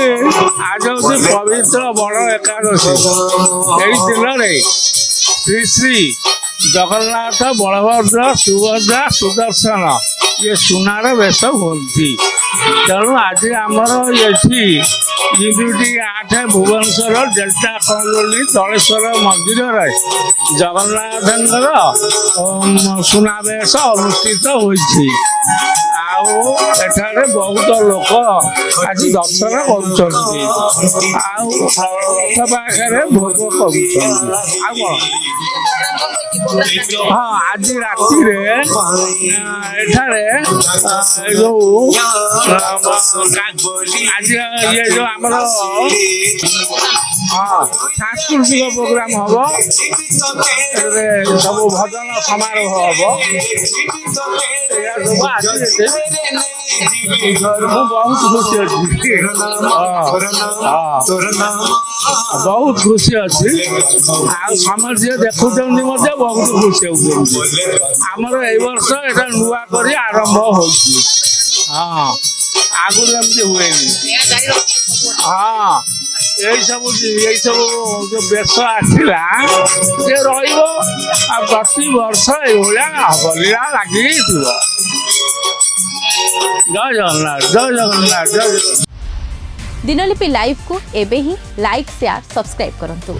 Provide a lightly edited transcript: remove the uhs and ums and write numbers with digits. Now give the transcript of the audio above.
आज हूँ पवित्र बड़ एकादशी दिन श्री श्री जगन्नाथ बलभद्र सुभद्रा सुदर्शन ये सुनार बेश हुंती तेणु आज आमर ये दुटी 8 भुवनेश्वर डेल्टा कंडोली तलेश्वर मंदिर जगन्नाथ सुनावेश अनुष्ठित होती आठारे बहुत लोक आज दर्शन कर भोग कर हाँ आज राति जो आज ये जो आमर हाँ सांस्कृतिक प्रोग्राम हम सब भजन समारोह हम बहुत खुशी अच्छी बहुत खुशी अच्छी समझ देखुं बहुत खुशी होमर वर्ष एटा नुआ कर आरंभ हो हाँ आगुरी एमती हुए हाँ यही सब जो बेश आसला से प्रति वर्ष लीला लगी जय जगन्नाथ जय जगन्नाथ जय जगन्नाथ। दिनलिपि लाइव को एबे ही लाइक शेयर सब्सक्राइब करंतु।